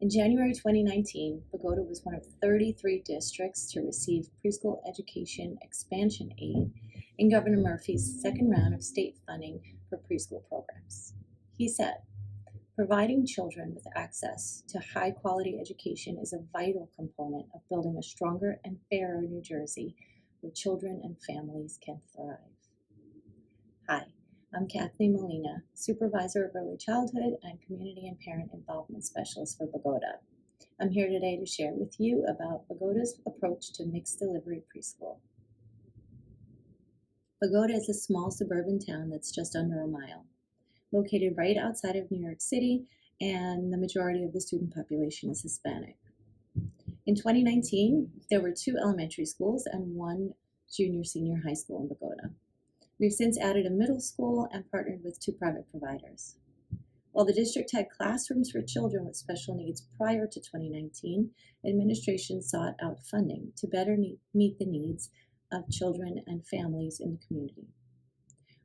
In January 2019, Bogota was one of 33 districts to receive preschool education expansion aid in Governor Murphy's second round of state funding for preschool programs. He said, "Providing children with access to high-quality education is a vital component of building a stronger and fairer New Jersey where children and families can thrive." Hi, I'm Kathleen Molina, Supervisor of Early Childhood and Community and Parent Involvement Specialist for Bogota. I'm here today to share with you about Bogota's approach to mixed delivery preschool. Bogota is a small suburban town that's just under a mile, located right outside of New York City, and the majority of the student population is Hispanic. In 2019, there were 2 elementary schools and 1 junior-senior high school in Bogota. We've since added a middle school and partnered with 2 private providers. While the district had classrooms for children with special needs prior to 2019, administration sought out funding to better meet the needs of children and families in the community.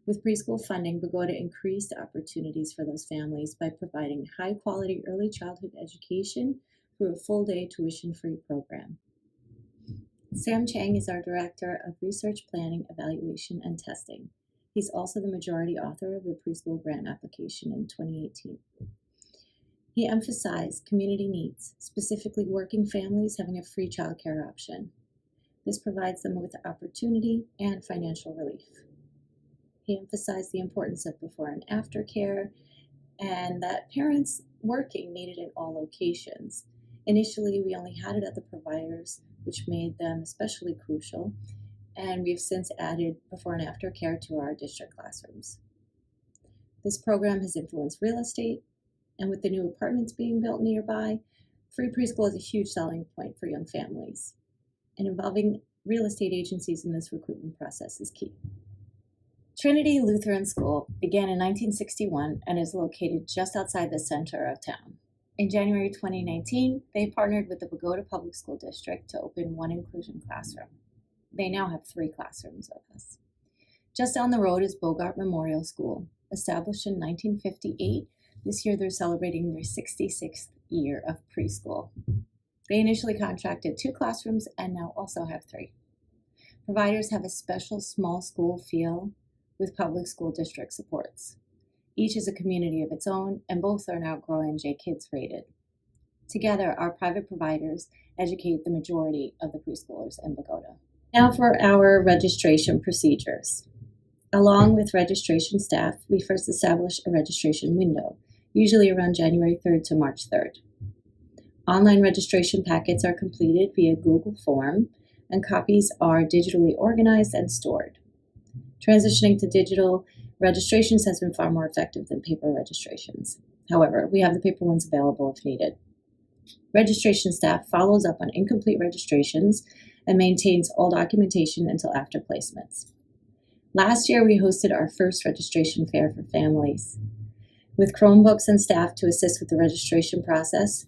With preschool funding, Bogota increased opportunities for those families by providing high-quality early childhood education through a full-day tuition-free program. Sam Chang is our Director of Research Planning, Evaluation, and Testing. He's also the majority author of the preschool grant application in 2018. He emphasized community needs, specifically working families having a free childcare option. This provides them with opportunity and financial relief. He emphasized the importance of before and after care and that parents working needed in all locations. Initially, we only had it at the providers, which made them especially crucial, and we've since added before and after care to our district classrooms. This program has influenced real estate, and with the new apartments being built nearby, free preschool is a huge selling point for young families, and involving real estate agencies in this recruitment process is key. Trinity Lutheran School began in 1961 and is located just outside the center of town. In January 2019, they partnered with the Bogota Public School District to open 1 inclusion classroom. They now have 3 classrooms with us. Just down the road is Bogart Memorial School. Established in 1958, this year they're celebrating their 66th year of preschool. They initially contracted 2 classrooms and now also have 3. Providers have a special small school feel with public school district supports. Each is a community of its own, and both are now GrowNJ Kids rated. Together, our private providers educate the majority of the preschoolers in Bogota. Now for our registration procedures. Along with registration staff, we first establish a registration window, usually around January 3rd to March 3rd. Online registration packets are completed via Google Form, and copies are digitally organized and stored. Transitioning to digital registrations has been far more effective than paper registrations. However, we have the paper ones available if needed. Registration staff follows up on incomplete registrations and maintains all documentation until after placements. Last year, we hosted our first registration fair for families. With Chromebooks and staff to assist with the registration process,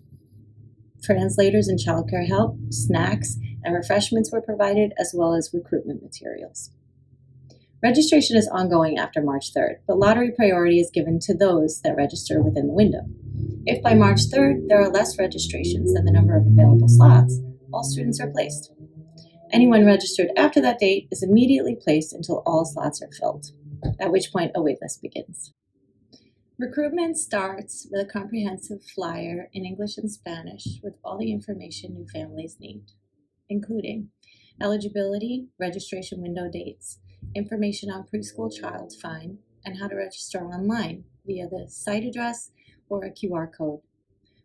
translators and childcare help, snacks, and refreshments were provided, as well as recruitment materials. Registration is ongoing after March 3rd, but lottery priority is given to those that register within the window. If by March 3rd there are less registrations than the number of available slots, all students are placed. Anyone registered after that date is immediately placed until all slots are filled, at which point a waitlist begins. Recruitment starts with a comprehensive flyer in English and Spanish with all the information new families need, including eligibility, registration window dates, information on preschool child find, and how to register online via the site address or a QR code.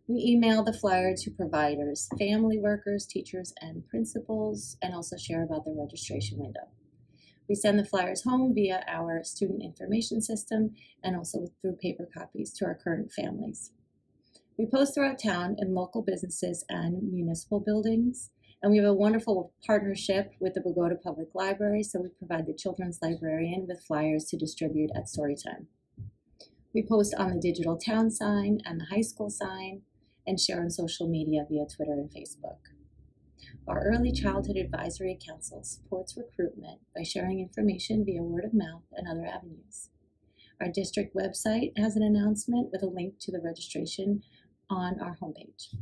We email the flyer to providers, family workers, teachers, and principals, and also share about the registration window. We send the flyers home via our student information system and also through paper copies to our current families. We post throughout town in local businesses and municipal buildings. And we have a wonderful partnership with the Bogota Public Library, so we provide the children's librarian with flyers to distribute at storytime. We post on the digital town sign and the high school sign, and share on social media via Twitter and Facebook. Our Early Childhood Advisory Council supports recruitment by sharing information via word of mouth and other avenues. Our district website has an announcement with a link to the registration on our homepage.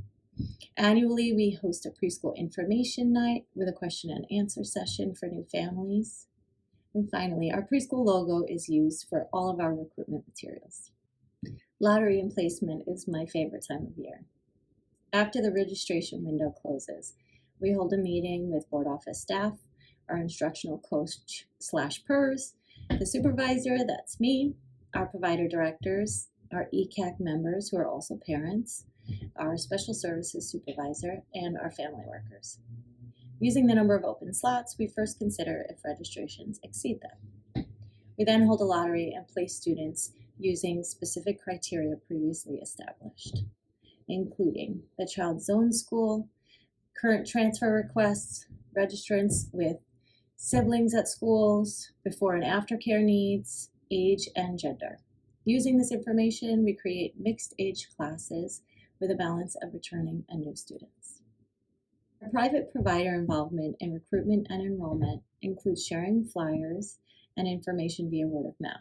Annually, we host a preschool information night with a question and answer session for new families. And finally, our preschool logo is used for all of our recruitment materials. Lottery and placement is my favorite time of year. After the registration window closes, we hold a meeting with board office staff, our instructional coach/PERS, the supervisor, that's me, our provider directors, our ECAC members who are also parents, our special services supervisor, and our family workers. Using the number of open slots, we first consider if registrations exceed them. We then hold a lottery and place students using specific criteria previously established, including the child's zone school, current transfer requests, registrants with siblings at schools, before and after care needs, age, and gender. Using this information, we create mixed age classes with a balance of returning and new students. Our private provider involvement in recruitment and enrollment includes sharing flyers and information via word of mouth.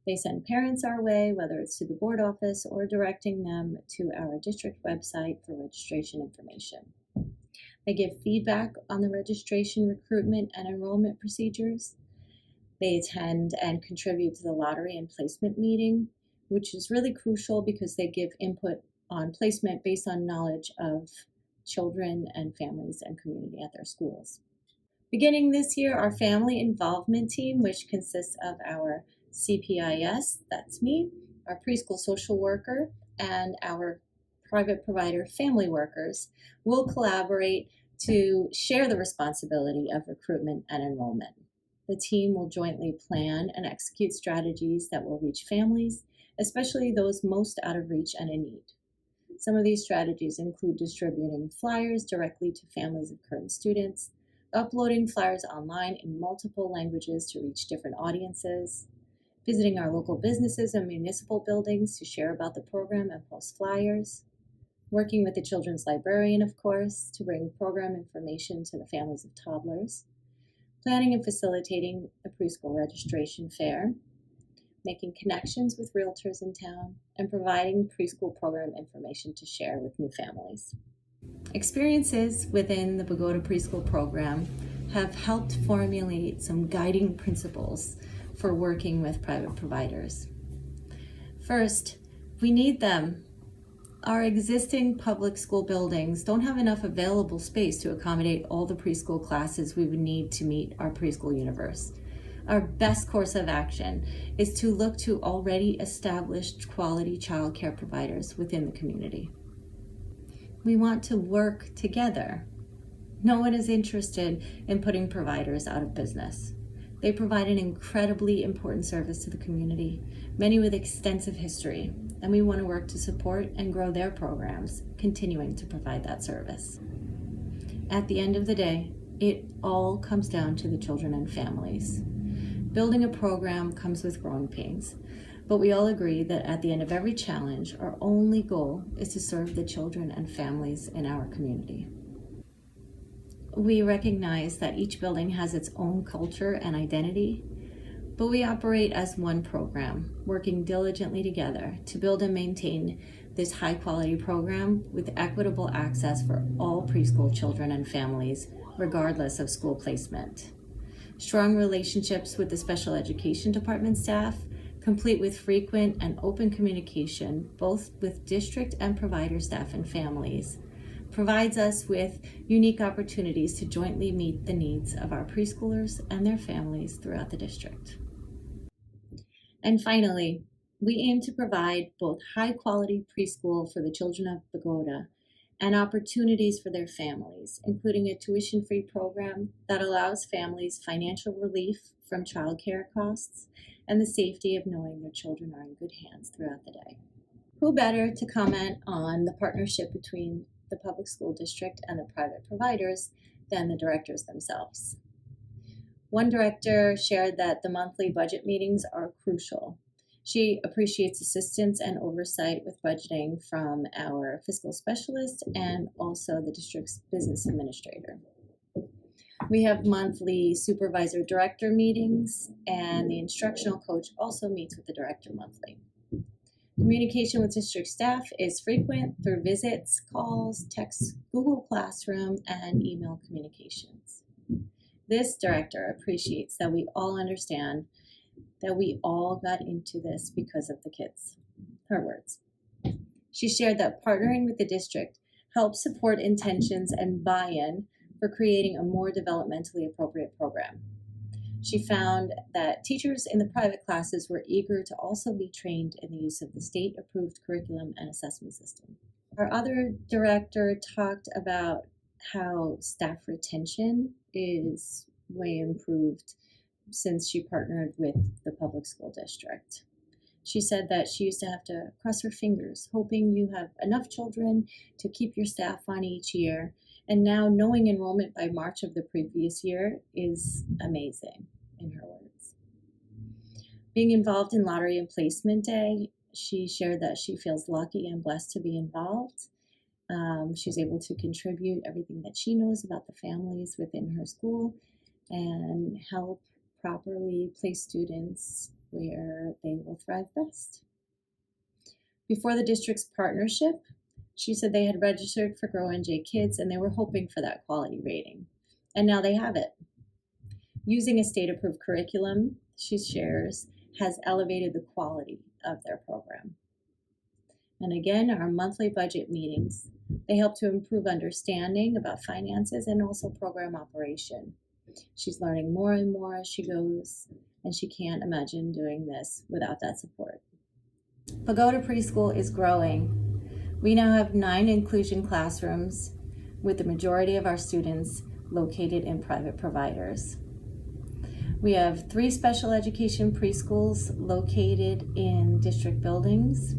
They send parents our way, whether it's to the board office or directing them to our district website for registration information. They give feedback on the registration, recruitment, and enrollment procedures. They attend and contribute to the lottery and placement meeting, which is really crucial because they give input on placement based on knowledge of children and families and community at their schools. Beginning this year, our family involvement team, which consists of our CPIS, that's me, our preschool social worker, and our private provider family workers, will collaborate to share the responsibility of recruitment and enrollment. The team will jointly plan and execute strategies that will reach families, especially those most out of reach and in need. Some of these strategies include distributing flyers directly to families of current students, uploading flyers online in multiple languages to reach different audiences, visiting our local businesses and municipal buildings to share about the program and post flyers, working with the children's librarian, of course, to bring program information to the families of toddlers, planning and facilitating a preschool registration fair, making connections with realtors in town, and providing preschool program information to share with new families. Experiences within the Bogota preschool program have helped formulate some guiding principles for working with private providers. First, we need them. Our existing public school buildings don't have enough available space to accommodate all the preschool classes we would need to meet our preschool universe. Our best course of action is to look to already established quality childcare providers within the community. We want to work together. No one is interested in putting providers out of business. They provide an incredibly important service to the community, many with extensive history, and we want to work to support and grow their programs, continuing to provide that service. At the end of the day, it all comes down to the children and families. Building a program comes with growing pains, but we all agree that at the end of every challenge, our only goal is to serve the children and families in our community. We recognize that each building has its own culture and identity, but we operate as one program, working diligently together to build and maintain this high-quality program with equitable access for all preschool children and families, regardless of school placement. Strong relationships with the special education department staff, complete with frequent and open communication, both with district and provider staff and families, provides us with unique opportunities to jointly meet the needs of our preschoolers and their families throughout the district. And finally, we aim to provide both high-quality preschool for the children of Bogota and opportunities for their families, including a tuition-free program that allows families financial relief from childcare costs and the safety of knowing their children are in good hands throughout the day. Who better to comment on the partnership between the public school district and the private providers than the directors themselves? One director shared that the monthly budget meetings are crucial. She appreciates assistance and oversight with budgeting from our fiscal specialist and also the district's business administrator. We have monthly supervisor director meetings, and the instructional coach also meets with the director monthly. Communication with district staff is frequent through visits, calls, texts, Google Classroom, and email communications. This director appreciates that we all understand that we all got into this because of the kids. Her words. She shared that partnering with the district helps support intentions and buy-in for creating a more developmentally appropriate program. She found that teachers in the private classes were eager to also be trained in the use of the state-approved curriculum and assessment system. Our other director talked about how staff retention is way improved since she partnered with the public school district. She said that she used to have to cross her fingers, hoping you have enough children to keep your staff on each year. And now knowing enrollment by March of the previous year is amazing, in her words. Being involved in Lottery and Placement Day, she shared that she feels lucky and blessed to be involved. She's able to contribute everything that she knows about the families within her school and help properly place students where they will thrive best. Before the district's partnership, she said they had registered for Grow NJ Kids and they were hoping for that quality rating. And now they have it. Using a state-approved curriculum, she shares, has elevated the quality of their program. And again, our monthly budget meetings, they help to improve understanding about finances and also program operation. She's learning more and more as she goes, and she can't imagine doing this without that support. Bogota Preschool is growing. We now have 9 inclusion classrooms, with the majority of our students located in private providers. We have 3 special education preschools located in district buildings.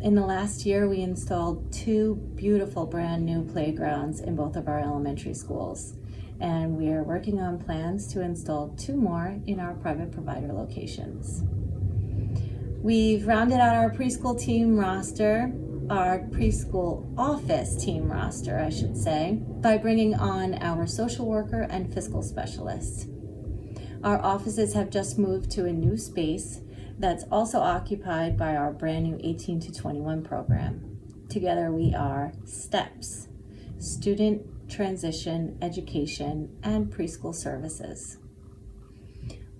In the last year, we installed 2 beautiful brand new playgrounds in both of our elementary schools. And we are working on plans to install 2 more in our private provider locations. We've rounded out our preschool team roster, our preschool office team roster, I should say, by bringing on our social worker and fiscal specialist. Our offices have just moved to a new space that's also occupied by our brand new 18 to 21 program. Together we are STEPS, Student Transition Education and Preschool Services.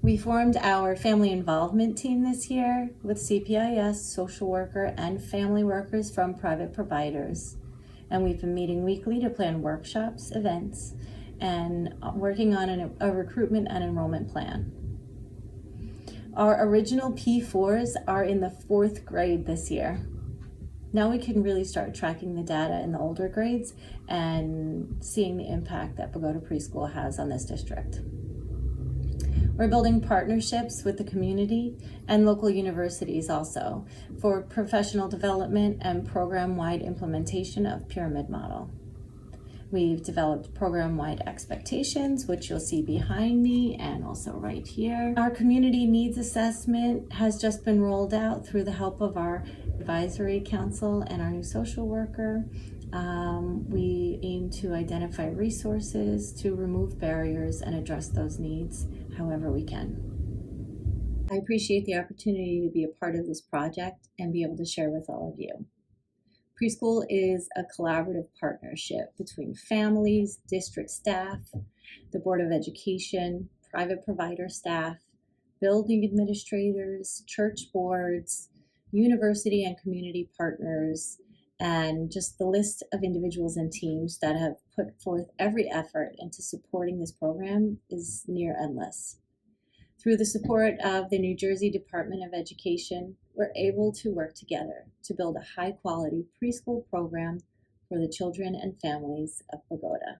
We formed our family involvement team this year with CPIS, social worker, and family workers from private providers. And we've been meeting weekly to plan workshops, events, and working on a recruitment and enrollment plan. Our original P4s are in the 4th grade this year. Now we can really start tracking the data in the older grades and seeing the impact that Bogota Preschool has on this district. We're building partnerships with the community and local universities also for professional development and program-wide implementation of pyramid model. We've developed program-wide expectations, which you'll see behind me and also right here. Our community needs assessment has just been rolled out through the help of our advisory council and our new social worker. We aim to identify resources to remove barriers and address those needs however we can. I appreciate the opportunity to be a part of this project and be able to share with all of you. Preschool is a collaborative partnership between families, district staff, the Board of Education, private provider staff, building administrators, church boards, university and community partners, and just the list of individuals and teams that have put forth every effort into supporting this program is near endless. Through the support of the New Jersey Department of Education, we're able to work together to build a high-quality preschool program for the children and families of Bogota.